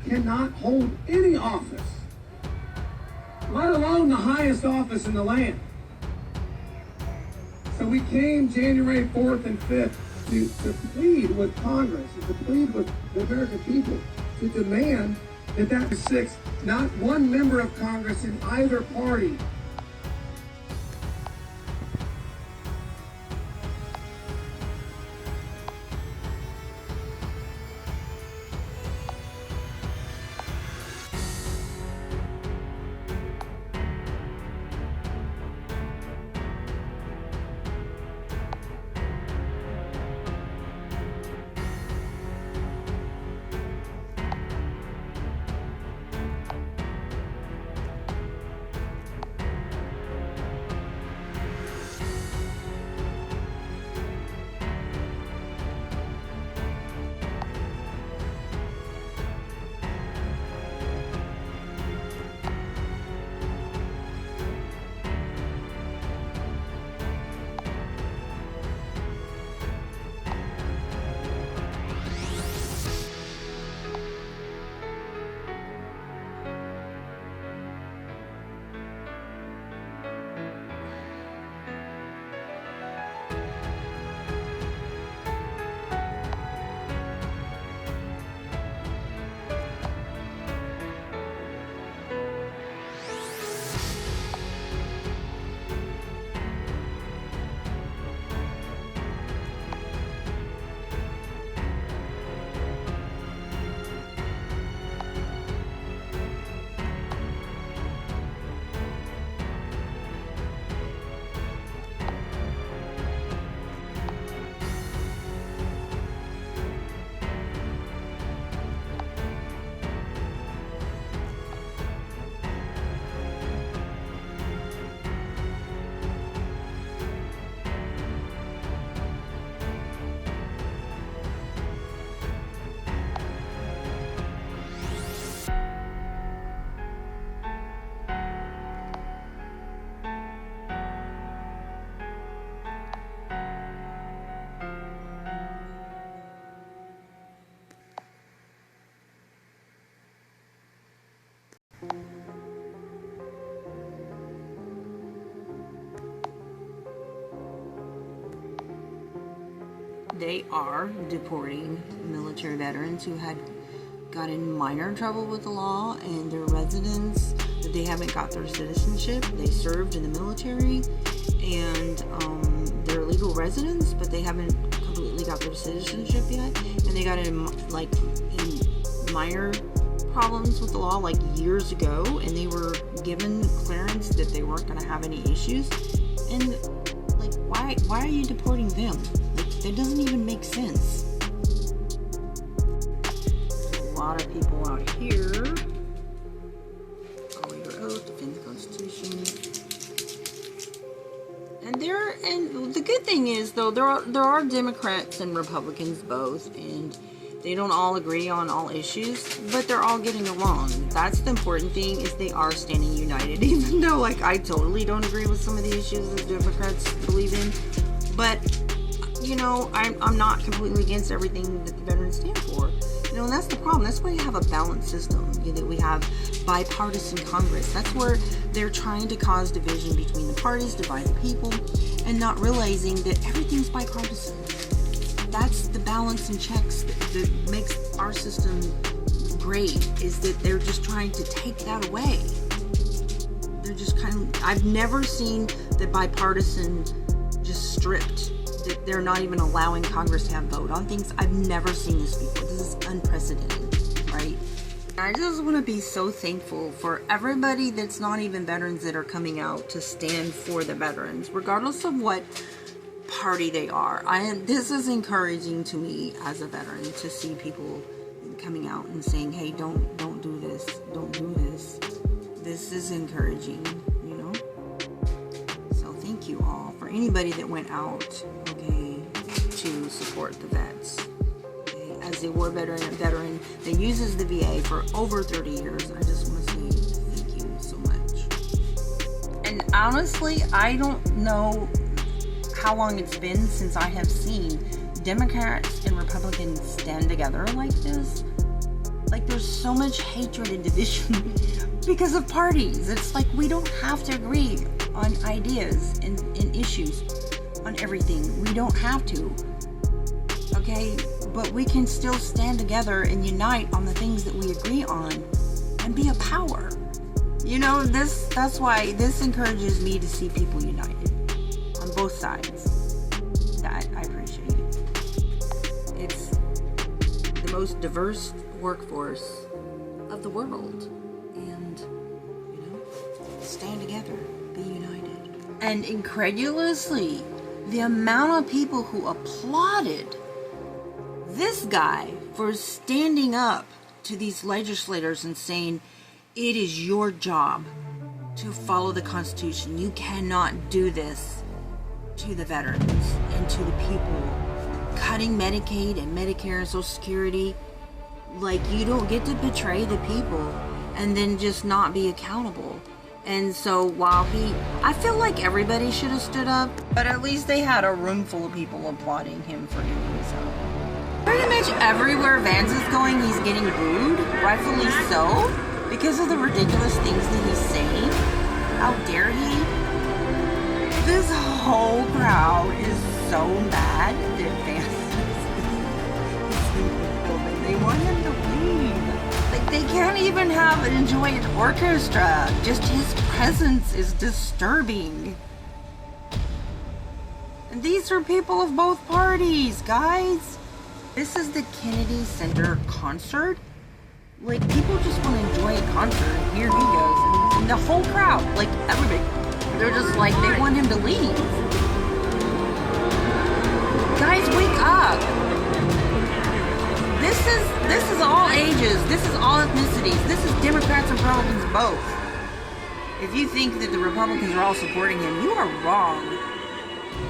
cannot hold any office, let alone the highest office in the land. So we came January 4th and 5th to plead with Congress, and to plead with the American people, to demand that 6, not one member of Congress in either party they are deporting military veterans who had got in minor trouble with the law, and their residents, that they haven't got their citizenship. They served in the military, and they're legal residents, but they haven't completely got their citizenship yet, and they got in minor problems with the law like years ago, and they were given clearance that they weren't going to have any issues. And like, why are you deporting them? Like, that doesn't even make sense. There's a lot of people out here. Follow your oath, defend the Constitution. And the good thing is, though, there are Democrats and Republicans both, and they don't all agree on all issues, but they're all getting along. That's the important thing, is they are standing united, even though, like, I totally don't agree with some of the issues that Democrats believe in. But, you know, I'm not completely against everything that the veterans stand for. You know, and that's the problem. That's why you have a balanced system. You know, we have bipartisan Congress. That's where they're trying to cause division between the parties, divide the people, and not realizing that everything's bipartisan. That's the balance and checks that makes our system great, is that they're just trying to take that away. They're just I've never seen the bipartisan just stripped, that they're not even allowing Congress to have vote on things. I've never seen this before. This is unprecedented, right? I just want to be so thankful for everybody that's not even veterans that are coming out to stand for the veterans, regardless of what party they are. This is encouraging to me as a veteran, to see people coming out and saying, hey, don't do this, don't do this. This is encouraging, you know. So thank you all, for anybody that went out, okay, to support the vets. Okay? As a war veteran that uses the VA for over 30 years, I just want to say thank you so much. And honestly, I don't know how long it's been since I have seen Democrats and Republicans stand together like this. Like, there's so much hatred and division because of parties. It's like we don't have to agree on ideas and issues on everything. We don't have to. Okay? But we can still stand together and unite on the things that we agree on and be a power. You know, that's why this encourages me to see people united on both sides. That I appreciate. It's the most diverse workforce of the world. And, you know, stand together, be united. And incredulously, the amount of people who applauded this guy for standing up to these legislators and saying, it is your job to follow the Constitution. You cannot do this to the veterans and to the people. Cutting Medicaid and Medicare and Social Security. Like, you don't get to betray the people and then just not be accountable. And so while I feel like everybody should have stood up, but at least they had a room full of people applauding him for doing so. Pretty much everywhere Vance is going, he's getting booed, rightfully so, because of the ridiculous things that he's saying. How dare he? This whole crowd is so mad that Vance is in the building. They want him to leave. Like, they can't even enjoy an orchestra. Just his presence is disturbing. And these are people of both parties, guys. This is the Kennedy Center concert. Like, people just want to enjoy a concert. Here he goes. And the whole crowd, like, everybody, they're just like, they want him to leave. Guys, wake up. This is all ages. This is all ethnicities. This is Democrats and Republicans both. If you think that the Republicans are all supporting him, you are wrong.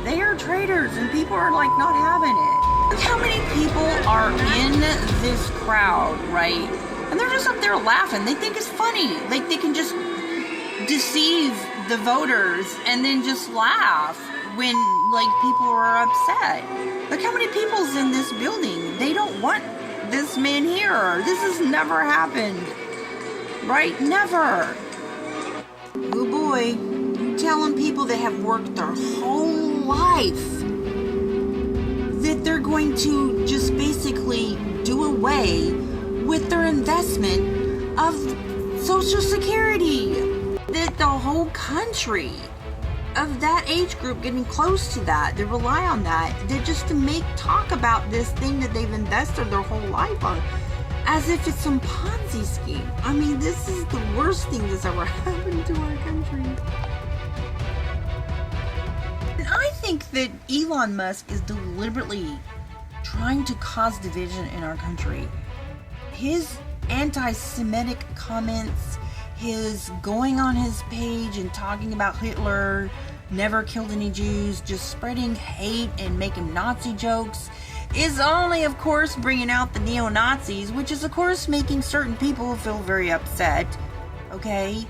They are traitors, and people are, like, not having it. Look how many people are in this crowd, right? And they're just up there laughing. They think it's funny. Like, they can just deceive the voters and then just laugh when, like, people are upset. Look how many people's in this building. They don't want this man here. This has never happened. Right? Never. Oh boy. You're telling people that have worked their whole life that they're going to just basically do away with their investment of Social Security. That the whole country of that age group getting close to that, they rely on that. They're just to talk about this thing that they've invested their whole life on as if it's some Ponzi scheme. I mean, this is the worst thing that's ever happened to our country. And I think that Elon Musk is deliberately trying to cause division in our country. His anti-Semitic comments, his going on his page and talking about Hitler never killed any Jews, just spreading hate and making Nazi jokes, is only, of course, bringing out the neo-Nazis, which is, of course, making certain people feel very upset, okay?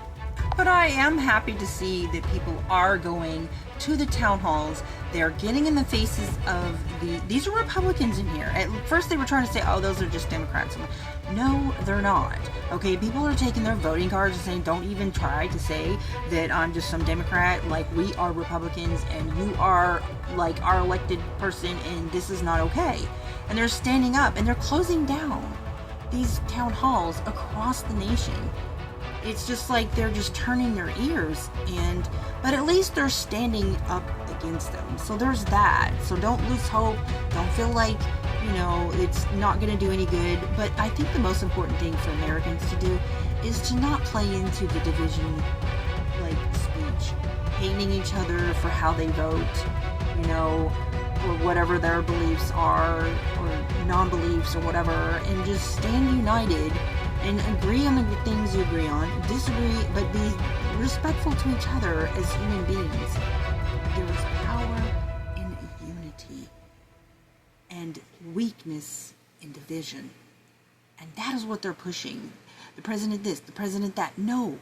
But I am happy to see that people are going to the town halls. They're getting in the faces of these are Republicans in here. At first they were trying to say, oh, those are just Democrats. I'm like, no, they're not. Okay, people are taking their voting cards and saying, don't even try to say that I'm just some Democrat. Like, we are Republicans and you are, like, our elected person and this is not okay. And they're standing up and they're closing down these town halls across the nation. It's just like they're just turning their ears, but at least they're standing up against them. So there's that. So don't lose hope. Don't feel like, it's not going to do any good. But I think the most important thing for Americans to do is to not play into the division, like, speech. Hating each other for how they vote, or whatever their beliefs are, or non-beliefs or whatever, and just stand united and agree on the things you agree on, disagree, but be respectful to each other as human beings. There is power in unity and weakness in division. And that is what they're pushing. The president this, the president that. No.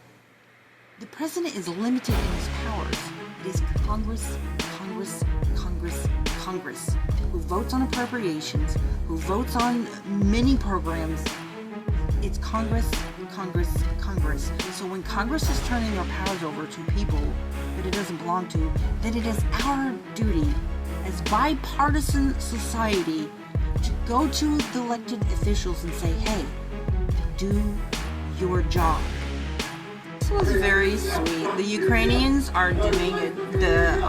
The president is limited in his powers. It is Congress, Congress, Congress, Congress, who votes on appropriations, who votes on many programs, it's Congress, Congress, Congress. So when Congress is turning their powers over to people that it doesn't belong to, then it is our duty as bipartisan society to go to the elected officials and say, hey, do your job. This was very sweet. The Ukrainians are doing the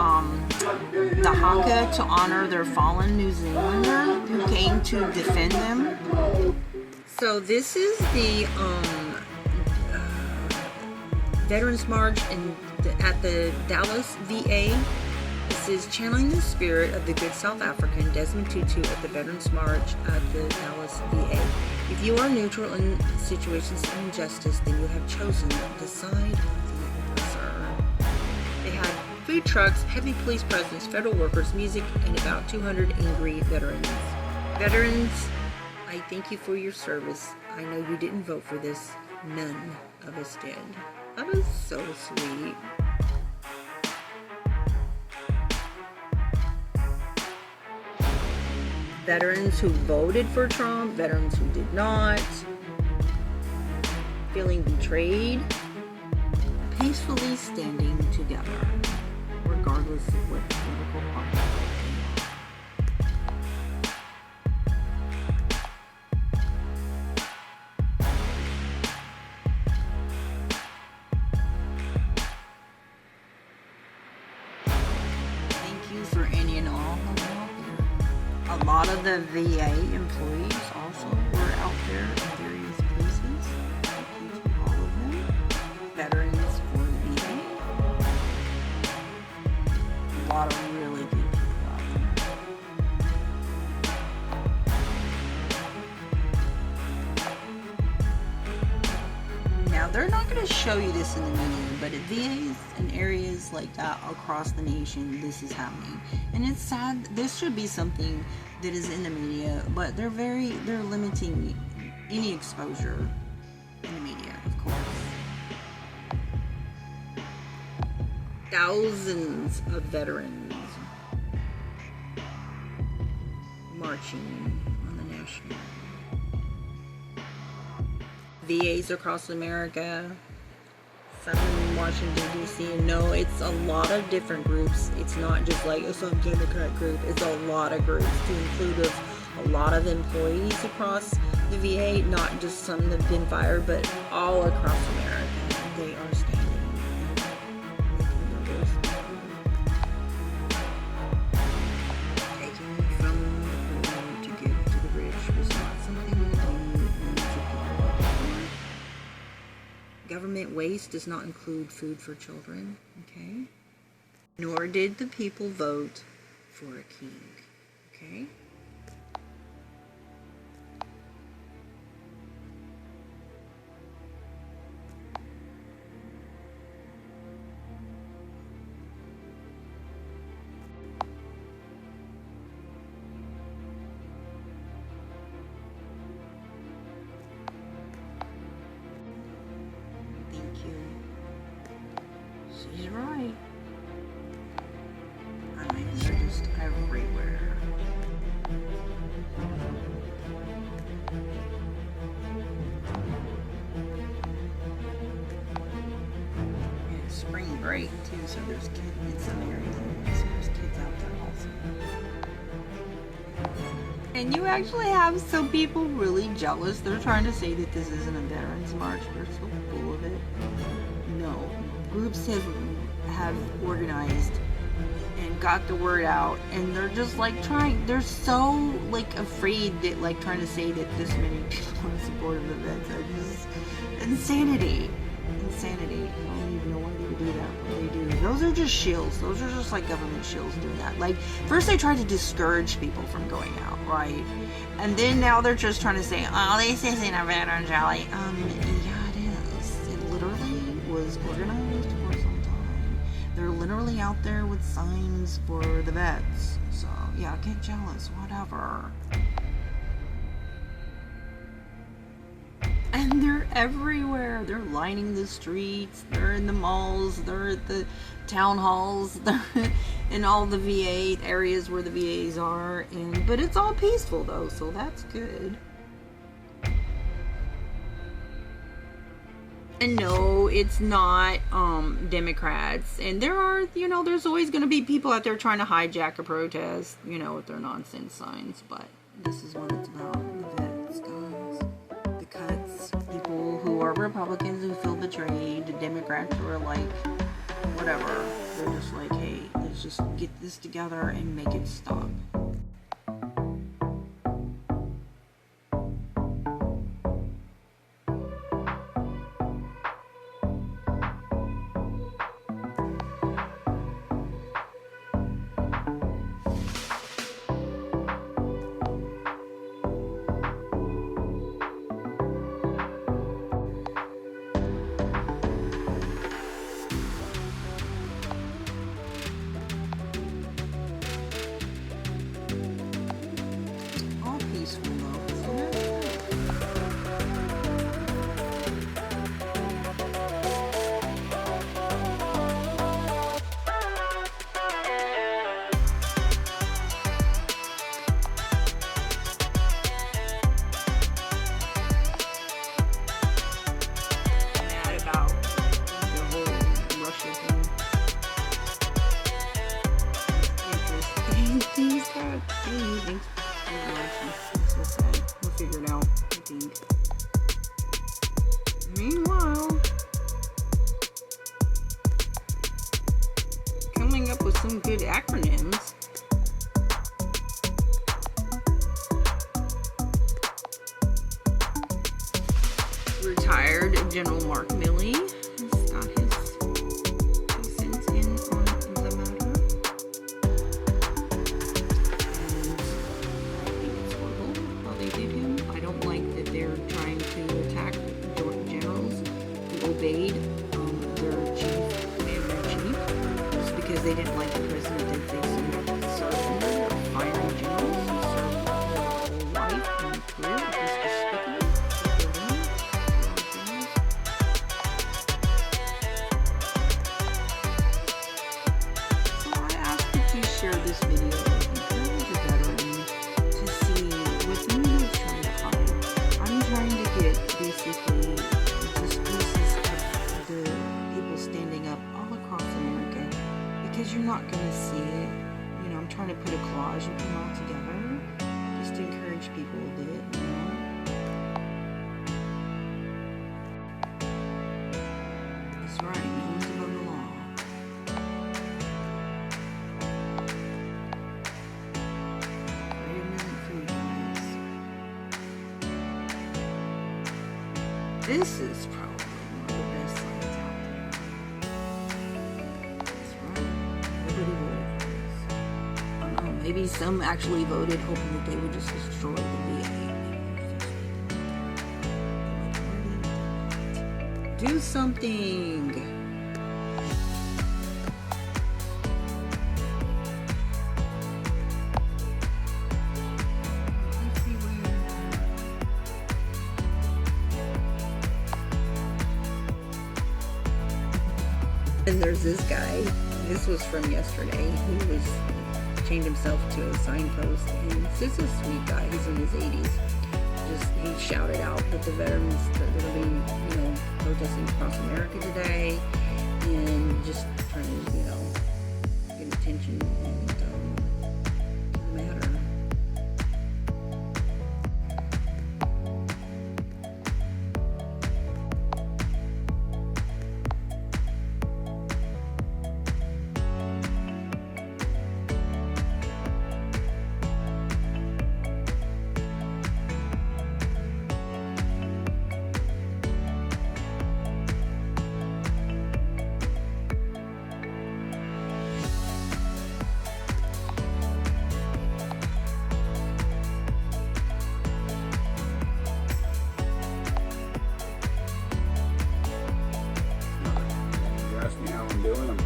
haka to honor their fallen New Zealander who came to defend them. So this is the Veterans March at the Dallas VA. This is channeling the spirit of the good South African Desmond Tutu at the Veterans March at the Dallas VA. If you are neutral in situations of injustice, then you have chosen the side of the oppressor. They had food trucks, heavy police presence, federal workers, music, and about 200 angry veterans. Veterans, I thank you for your service. I know you didn't vote for this. None of us did. That is so sweet. Veterans who voted for Trump, veterans who did not, feeling betrayed, peacefully standing together, regardless of what political party. Thank you for any and all who were out there. A lot of the VA employees also were out there in various places. Thank you to all of them. Veterans for the VA. A lot of really good people out there. Now, they're not going to show you this in the media, but at VAs and areas like that across the nation, this is happening. And it's sad. This should be something that is in the media, but they're limiting any exposure in the media, of course. Thousands of veterans marching on the national. VAs across America, some in Washington, D.C. And no, it's a lot of different groups. It's not just like some Democrat group. It's a lot of groups to include a lot of employees across the VA, not just some that have been fired, but all across America. They are standing and making their voice heard. Taking from the poor to give to the rich was not something that we need to keep up with. Government waste does not include food for children, okay? Nor did the people vote for a king, okay? She's right. I mean, they're just everywhere. And it's spring break too, so there's kids in some areas. So there's kids out there also. And you actually have some people really jealous. They're trying to say that this isn't a Veterans March. They're so full of it. No. Groups have organized and got the word out, and they're just like they're so like afraid that like trying to say that this many people are in support of the vets. It's just insanity. I don't even know why they would do that, but they do. Those are just shills. Those are just like government shills doing that. Like first they tried to discourage people from going out, right? And then now they're just trying to say, oh, this isn't a veterans rally. Yeah, it is. It literally was organized for some time. They're literally out there with signs for the vets. So yeah, get jealous, whatever. And they're everywhere. They're lining the streets. They're in the malls. They're at the town halls. They're in all the VA areas where the VAs are. But it's all peaceful though, so that's good. And no, it's not Democrats. And there are, there's always going to be people out there trying to hijack a protest, with their nonsense signs. But this is what it's about. The vets, guys. The cuts. People who are Republicans who feel betrayed. The Democrats who are like, whatever. They're just like, hey, let's just get this together and make it stop. Meanwhile, coming up with some good acronyms. Retired General Mark Milley has got his 2 cents in on the matter. And I think it's horrible how they did him. I don't like that they're trying to attack generals who obeyed their chief, commander-in-chief, just because they didn't like the president that they served under, or firing generals who served their whole life and career. It's despicable. Share this video and encourage a veteran to see what the media is trying to hide. I'm trying to get basically just pieces of the people standing up all across America, because you're not going to see it. I'm trying to put a collage and put them all together just to encourage people a bit, That's right, no one's above the law. This is probably one of the best sites out there. That's right. Nobody voted for this. I don't know. Maybe some actually voted hoping that they would just destroy the VA. Do something. And there's this guy, this was from yesterday, who was chained himself to a signpost, and this is a sweet guy, he's in his 80s. He shouted out that the veterans that are going to be, protesting across America today, and just trying to, get attention and to the matter.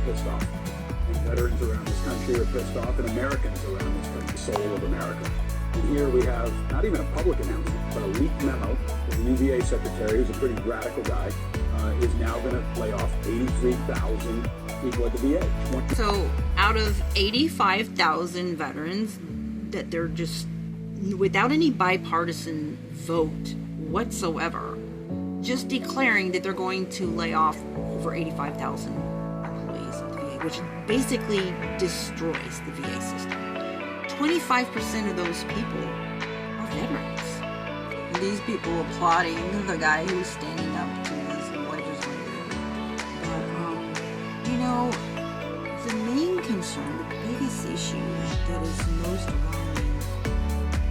Pissed off. And veterans around this country are pissed off, and Americans around this country, soul of America. And here we have not even a public announcement, but a leaked memo that the new VA secretary, who's a pretty radical guy, is now going to lay off 83,000 people at the VA. So out of 85,000 veterans that they're just, without any bipartisan vote whatsoever, just declaring that they're going to lay off over 85,000 employees of the VA, which basically destroys the VA system. 25% of those people are veterans. And these people applauding the guy who's standing up to this legislator. But, you know, the main concern, the biggest issue that is most alarming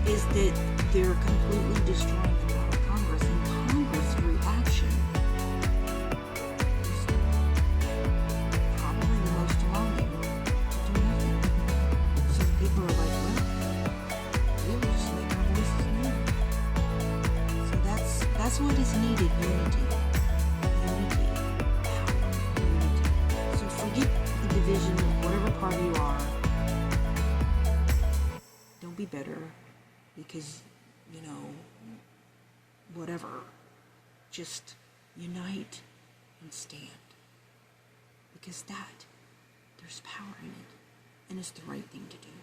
is that they're completely destroying the power of Congress, and Congress reaction is probably the most alarming. To do nothing. So people are like, well, we'll just make our voices known. So that's what is needed, unity. Unity. Power. Unity. So forget the division, whatever party you are. Don't be bitter because, you know, whatever. Just unite and stand. Because there's power in it. And it's the right thing to do.